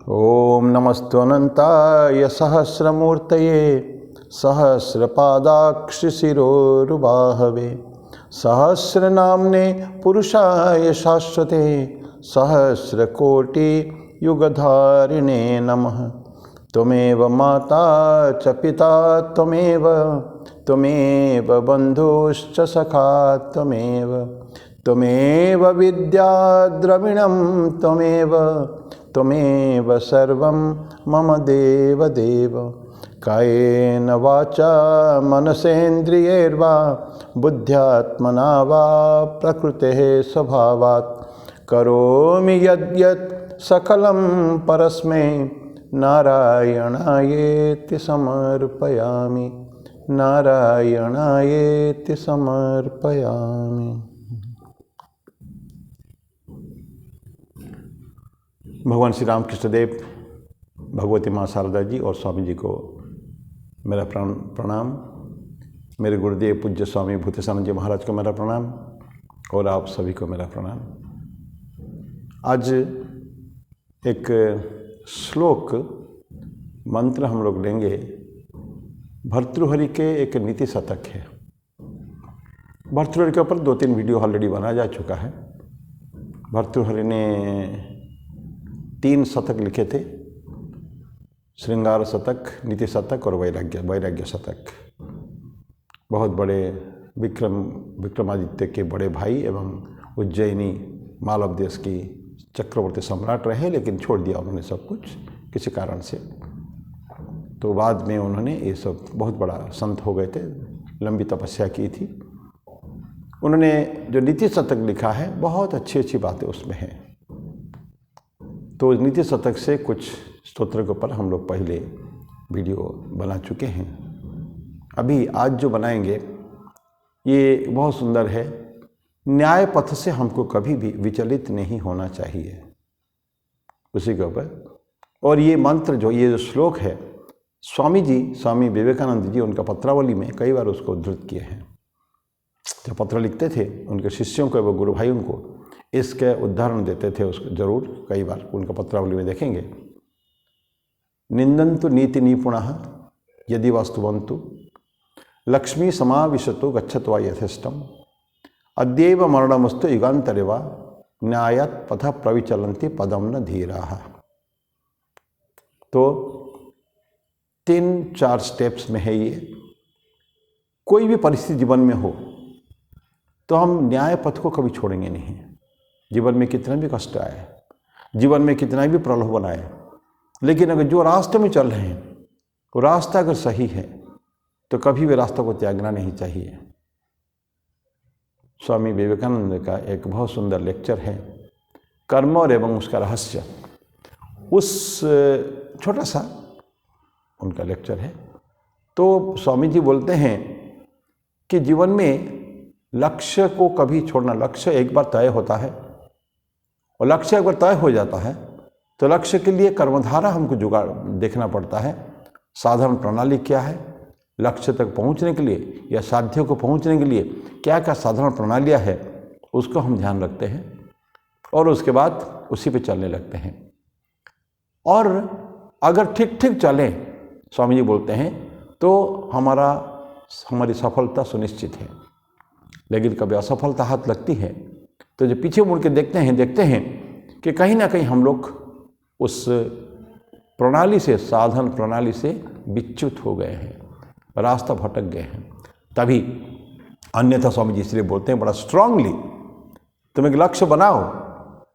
ओम नमस्त्वनंताय सहस्रमूर्तये सहस्रपादाक्षशिरोरुबाहवे सहस्रनाम्ने पुरुषाय शाश्वते सहस्रकोटियुगधारिणे नमः। त्वमेव माता च पिता त्वमेव बन्धुश्च सखा त्वमेव विद्या द्रविणं त्वमेव सर्वं मम देवदेव। कायेन वाचा मनसेन्द्रियैर्वा बुद्ध्यात्मना वा प्रकृतेः स्वभावात् करोमि यद्यत् सकलं परस्मै नारायणायेति समर्पयामि। नारायणायेति समर्पयामि। भगवान श्री रामकृष्ण देव, भगवती माँ शारदा जी और स्वामी जी को मेरा प्रणाम। मेरे गुरुदेव पूज्य स्वामी भूतेशानंद जी महाराज को मेरा प्रणाम और आप सभी को मेरा प्रणाम। आज एक श्लोक मंत्र हम लोग लेंगे। भर्तृहरि के एक नीति शतक है। भर्तृहरि के ऊपर 2-3 वीडियो ऑलरेडी बनाया जा चुका है। भर्तृहरि ने 3 शतक लिखे थे, श्रृंगार शतक, नीति शतक और वैराग्य शतक। बहुत बड़े विक्रमादित्य के बड़े भाई एवं उज्जैनी मालव देश की चक्रवर्ती सम्राट रहे, लेकिन छोड़ दिया उन्होंने सब कुछ किसी कारण से। तो बाद में उन्होंने ये सब बहुत बड़ा संत हो गए थे, लंबी तपस्या की थी। उन्होंने जो नीति शतक लिखा है बहुत अच्छी अच्छी बातें उसमें हैं। तो नीति शतक से कुछ स्तोत्र के ऊपर हम लोग पहले वीडियो बना चुके हैं। अभी आज जो बनाएंगे ये बहुत सुंदर है। न्याय पथ से हमको कभी भी विचलित नहीं होना चाहिए, उसी के ऊपर। और ये मंत्र ये जो श्लोक है, स्वामी विवेकानंद जी उनका पत्रावली में कई बार उसको उद्धृत किए हैं। जब पत्र लिखते थे उनके शिष्यों को एवं गुरु भाइयों को इसके उदाहरण देते थे, उसको जरूर कई बार उनका पत्रावली में देखेंगे। निंदन्तु नीति निपुणः यदि वास्तुवन्तु लक्ष्मी समाविशतो गच्छतो वा यथेष्टम अद्यैव मरणमस्तु युगान्तरे वा न्यायात् पथः प्रविचलन्ति पदम न धीराः। तो 3-4 स्टेप्स में है ये। कोई भी परिस्थिति जीवन में हो तो हम न्याय पथ को कभी छोड़ेंगे नहीं। जीवन में कितना भी कष्ट आए, जीवन में कितना भी प्रलोभन आए, लेकिन अगर जो रास्ते में चल रहे हैं वो रास्ता अगर सही है तो कभी भी रास्ता को त्यागना नहीं चाहिए। स्वामी विवेकानंद का एक बहुत सुंदर लेक्चर है, कर्म और एवं उसका रहस्य। उस छोटा सा उनका लेक्चर है। तो स्वामी जी बोलते हैं कि जीवन में लक्ष्य को कभी छोड़ना, लक्ष्य एक बार तय होता है और लक्ष्य एक बार तय हो जाता है तो लक्ष्य के लिए कर्मधारा हमको जुगाड़ देखना पड़ता है। साधन प्रणाली क्या है, लक्ष्य तक पहुंचने के लिए या साध्य को पहुंचने के लिए क्या क्या साधारण प्रणालियां है, उसको हम ध्यान रखते हैं और उसके बाद उसी पे चलने लगते हैं। और अगर ठीक ठीक चलें, स्वामी जी बोलते हैं, तो हमारी सफलता सुनिश्चित है। लेकिन कभी असफलता हाथ लगती है तो जो पीछे मुड़ के देखते हैं कि कहीं ना कहीं हम लोग उस प्रणाली से, साधन प्रणाली से विच्युत हो गए हैं, रास्ता भटक गए हैं। तभी अन्यथा स्वामी जी इसलिए बोलते हैं बड़ा स्ट्रांगली, तुम एक लक्ष्य बनाओ,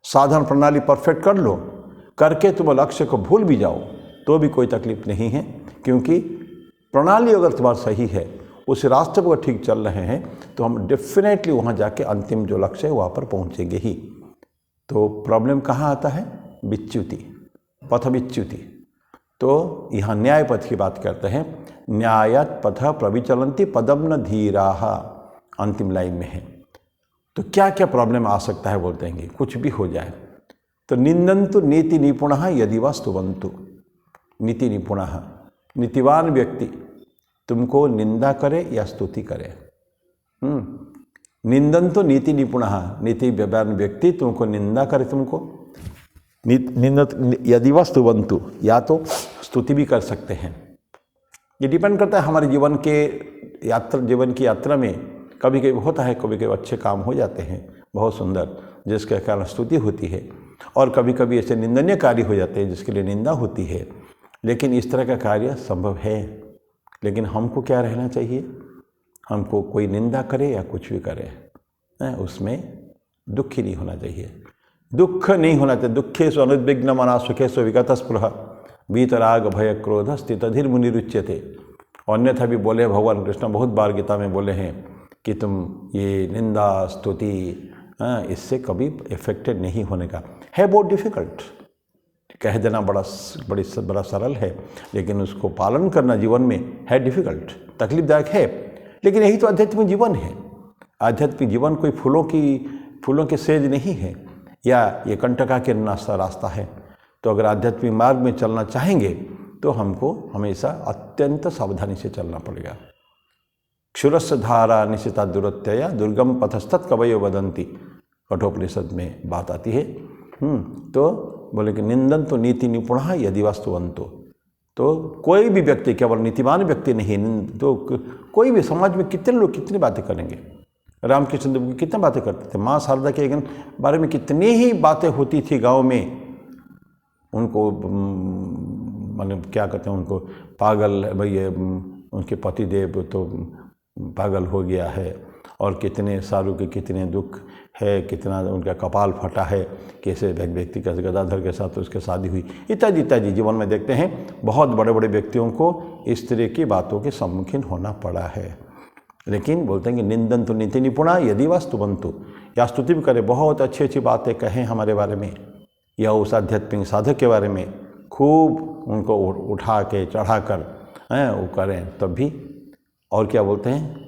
साधन प्रणाली परफेक्ट कर लो, करके तुम लक्ष्य को भूल भी जाओ तो भी कोई तकलीफ नहीं है, क्योंकि प्रणाली अगर तुम्हारा सही है, उस रास्ते पर ठीक चल रहे हैं तो हम डेफिनेटली वहाँ जाके अंतिम जो लक्ष्य है वहाँ पर पहुँचेंगे ही। तो प्रॉब्लम कहाँ आता है? विच्युति, पथ विच्युति। तो यहाँ न्याय पथ की बात करते हैं। न्यायात् पथ प्रविचलन्ति पदम न धीराः, अंतिम लाइन में है। तो क्या क्या प्रॉब्लम आ सकता है बोलते हैं कि कुछ भी हो जाए। तो निंदन्तु नीति निपुणः यदि वा स्तुवन्तु। नीति निपुणः, नीतिवान व्यक्ति तुमको निंदा करे या स्तुति करे। निंदन तो नीति निपुणः, नीति व्यवहार व्यक्ति तुमको निंदा करे, तुमको यदि वा स्तुवन्तु, या तो स्तुति भी कर सकते हैं। ये डिपेंड करता है हमारे जीवन की यात्रा में कभी कभी होता है, कभी कभी अच्छे काम हो जाते हैं बहुत सुंदर, जिसके कारण स्तुति होती है, और कभी कभी ऐसे निंदनीय कार्य हो जाते हैं जिसके लिए निंदा होती है। लेकिन इस तरह का कार्य संभव है। लेकिन हमको क्या रहना चाहिए, हमको कोई निंदा करे या कुछ भी करे, उसमें दुख ही नहीं होना चाहिए। दुख नहीं होना चाहिए। दुखेषु अनुद्विग्न मना सुखेषु विगत स्पृहा वीतराग भय क्रोध स्थितधीर मुनिरुच्यते। अन्यथा भी बोले भगवान कृष्ण बहुत बार गीता में बोले हैं कि तुम ये निंदा स्तुति इससे कभी इफेक्टेड नहीं होने का है। बहुत डिफ़िकल्ट कह देना बड़ा सरल है, लेकिन उसको पालन करना जीवन में है डिफ़िकल्ट, तकलीफदायक है। लेकिन यही तो आध्यात्मिक जीवन है। आध्यात्मिक जीवन कोई फूलों के सेज नहीं है, या ये कंटका के रास्ता है। तो अगर आध्यात्मिक मार्ग में चलना चाहेंगे तो हमको हमेशा अत्यंत सावधानी से चलना पड़ेगा। क्षुरस्य धारा निशिता दुरत्यया दुर्गम पथस्तत् कवयो वदन्ति, कठोपनिषद में बात आती है। तो बोले कि निंदन तो नीति निपुणः यदि वा स्तुवन्तो। तो कोई भी व्यक्ति, केवल नीतिवान व्यक्ति नहीं, तो कोई भी समाज में कितने लोग कितनी बातें करेंगे। रामकृष्ण देव कितने बातें करते थे, माँ शारदा के बारे में कितनी ही बातें होती थी गांव में। उनको मतलब क्या कहते हैं, उनको पागल, भाई उनके पति देव तो पागल हो गया है, और कितने सारू के कितने दुख है, कितना उनका कपाल फटा है, कैसे व्यक्ति का गदाधर के साथ उसके शादी हुई, इत्यादि इत्यादि। जीवन में देखते हैं बहुत बड़े बड़े व्यक्तियों को इस तरह की बातों के सम्मुखीन होना पड़ा है। लेकिन बोलते हैं कि निंदन तो नीति निपुणा यदि वा स्तुवन्तु, या स्तुति भी करें, बहुत अच्छी अच्छी बातें कहें हमारे बारे में, या उस आध्यात्मिक साधक के बारे में खूब उनको उठा के चढ़ा कर वो करें, तब भी। और क्या बोलते हैं,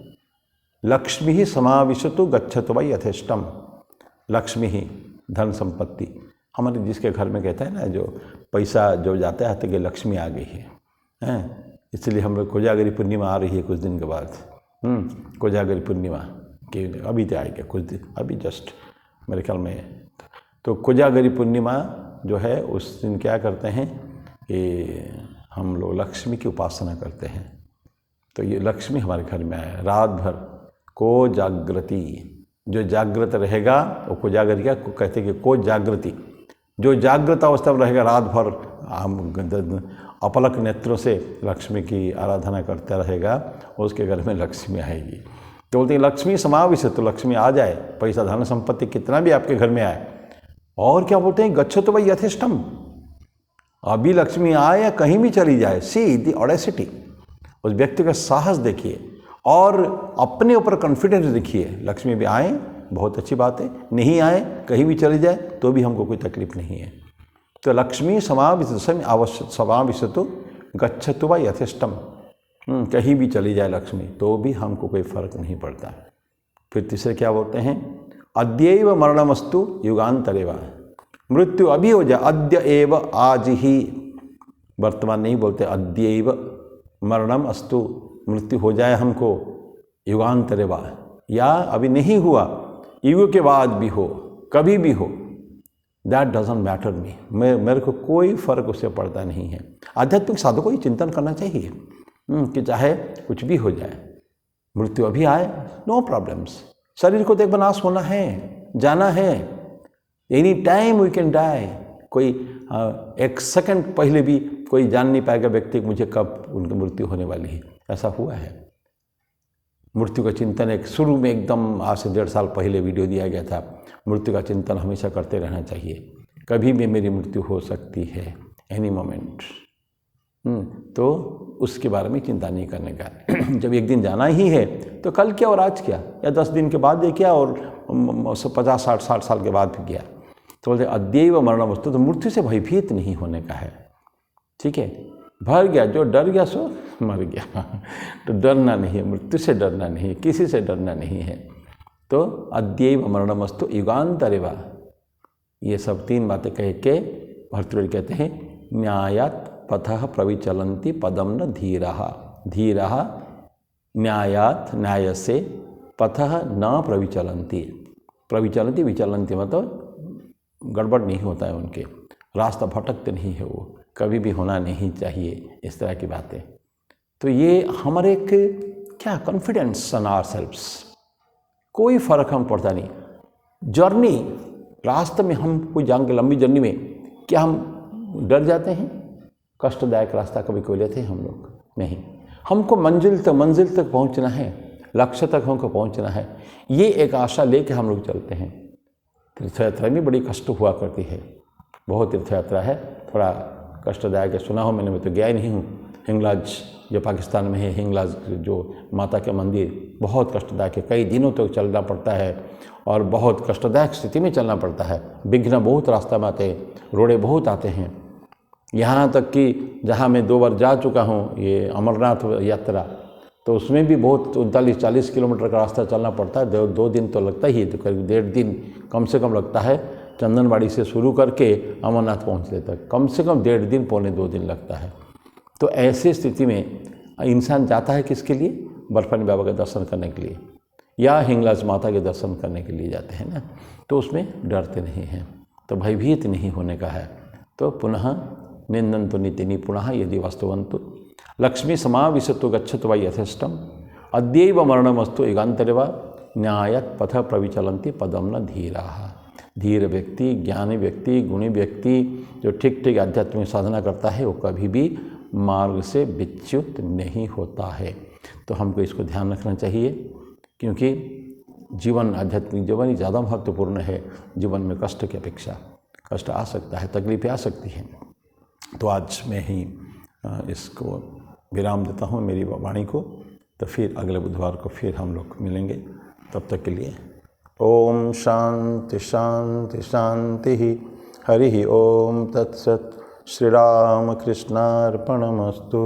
लक्ष्मी ही समाविशतु गच्छतु वै यथेष्टम। लक्ष्मी ही धन संपत्ति, हमारे जिसके घर में कहता है ना, जो पैसा जो जाता है तो कि लक्ष्मी आ गई है। इसलिए हम लोग कोजागरी पूर्णिमा आ रही है कुछ दिन के बाद। कोजागरी पूर्णिमा के अभी तो आएगा कुछ दिन, अभी जस्ट मेरे ख्याल में। तो कोजागरी पूर्णिमा जो है उस दिन क्या करते हैं कि हम लोग लक्ष्मी की उपासना करते हैं। तो ये लक्ष्मी हमारे घर में आए रात भर। को जागृति, जो जागृत रहेगा वो कोजागरी क्या कहते हैं कि को जागृति, जो जागृत अवस्था में रहेगा रात भर अपलक नेत्रों से लक्ष्मी की आराधना करता रहेगा, उसके घर में लक्ष्मी आएगी। तो बोलते हैं लक्ष्मी समाविश, तो लक्ष्मी आ जाए, पैसा धन संपत्ति कितना भी आपके घर में आए। और क्या बोलते हैं, गच्छतु वै यथेष्टम। अभी लक्ष्मी आए या कहीं भी चली जाए, सी द ऑडेसिटी, उस व्यक्ति का साहस देखिए और अपने ऊपर कॉन्फिडेंस देखिए। लक्ष्मी भी आए बहुत अच्छी बात है, नहीं आए कहीं भी चली जाए तो भी हमको कोई तकलीफ नहीं है। तो लक्ष्मी समाविशतु गच्छतु वा यथेष्टम, कहीं भी चली जाए लक्ष्मी तो भी हमको कोई फर्क नहीं पड़ता। फिर तीसरे क्या बोलते हैं, अद्यैव मरणमस्तु युगांतरेवा। मृत्यु अभी हो जाए, अद्य एव आज ही, वर्तमान नहीं बोलते, अद्यैव मरणम अस्तु, मृत्यु हो जाए हमको, युगांतरेवा, या अभी नहीं हुआ युग के बाद भी हो, कभी भी हो, दैट डजंट मैटर मी, मेरे को कोई फर्क उससे पड़ता नहीं है। आध्यात्मिक साधकों को ये चिंतन करना चाहिए कि चाहे कुछ भी हो जाए, मृत्यु अभी आए, नो प्रॉब्लम्स। शरीर को तो एक नाश होना है, जाना है, any time we can die. कोई एक सेकंड पहले भी कोई जान नहीं पाएगा व्यक्ति मुझे कब उनकी मृत्यु होने वाली है, ऐसा हुआ है। मृत्यु का चिंतन एक शुरू में एकदम आज से 1.5 साल पहले वीडियो दिया गया था, मृत्यु का चिंतन हमेशा करते रहना चाहिए, कभी भी मेरी मृत्यु हो सकती है, एनी मोमेंट। तो उसके बारे में चिंता नहीं करने का। जब एक दिन जाना ही है तो कल क्या और आज क्या, या 10 दिन के बाद क्या और 50-60 साल के बाद भी क्या। तो बोलते अद्यैव मरणमस्तु, तो मृत्यु से भयभीत नहीं होने का है, ठीक है। भर गया, जो डर गया सो मर गया, तो डरना नहीं है, मृत्यु से डरना नहीं है, किसी से डरना नहीं है। तो अद्यैव मरणमस्तु युगांतरेवा, ये सब 3 बातें कह के भर्तृहरि कहते हैं न्यायात पथः प्रविचलन्ति पदम न धीरः। धीरः न्यायात, न्याय से, पथः न प्रविचलन्ति, प्रविचलन्ति विचलन्ति मतलब गड़बड़ नहीं होता है उनके, रास्ता भटकते नहीं है, वो कभी भी होना नहीं चाहिए, इस तरह की बातें। तो ये हमारे एक क्या कॉन्फिडेंस ऑन आवरसेल्व्स, कोई फ़र्क हम पड़ता नहीं। जर्नी रास्ते में हम कोई जाएंगे लंबी जर्नी में, क्या हम डर जाते हैं? कष्टदायक रास्ता कभी कोई लेते हैं हम लोग? नहीं। हमको मंजिल तक पहुंचना है, लक्ष्य तक हमको पहुंचना है, ये एक आशा लेके हम लोग चलते हैं। तीर्थ यात्रा में बड़ी कष्ट हुआ करती है, बहुत तीर्थ यात्रा है, थोड़ा कष्टदायक है। सुना हो मैंने, मैं तो गया ही नहीं हूँ। हिंगलाज जो पाकिस्तान में है, हिंगलाज जो माता के मंदिर, बहुत कष्टदायक है, कई दिनों तक चलना पड़ता है और बहुत कष्टदायक स्थिति में चलना पड़ता है। विघ्न बहुत रास्ता में आते हैं, रोड़े बहुत आते हैं। यहाँ तक कि जहाँ मैं 2 बार जा चुका हूँ, ये अमरनाथ यात्रा, तो उसमें भी बहुत 39-40 किलोमीटर का रास्ता चलना पड़ता है। 2 दिन तो लगता ही है, तो करीब 1.5 दिन कम से कम लगता है। चंदनबाड़ी से शुरू करके अमरनाथ पहुँचने तक कम से कम 1.5 दिन, पौने 2 दिन लगता है। तो ऐसी स्थिति में इंसान जाता है किसके लिए? बर्फानी बाबा के दर्शन करने के लिए या हिंगलाज माता के दर्शन करने के लिए जाते हैं ना, तो उसमें डरते नहीं हैं, तो भयभीत नहीं होने का है। तो पुनः निंदन्तु नितिनी पुनः यदि वस्तुवन्तु लक्ष्मी समाविशतु गच्छतु वा यथेष्टम अद्यैव मरणमस्तु युगान्तरे न्यायत पथ प्रविचलन्ति पदम न धीराः। धीर व्यक्ति, ज्ञानी व्यक्ति, गुणी व्यक्ति जो ठीक आध्यात्मिक साधना करता है, वो कभी भी मार्ग से विच्युत नहीं होता है। तो हमको इसको ध्यान रखना चाहिए, क्योंकि जीवन, आध्यात्मिक जीवन ही ज़्यादा महत्वपूर्ण है। जीवन में कष्ट की अपेक्षा, कष्ट आ सकता है, तकलीफें आ सकती हैं। तो आज मैं ही इसको विराम देता हूँ, मेरी वाणी को। तो फिर अगले बुधवार को फिर हम लोग मिलेंगे। तब तक के लिए ओम शांति शांति शांति। हरि ओम तत्सत। श्री राम कृष्णार्पणमस्तु।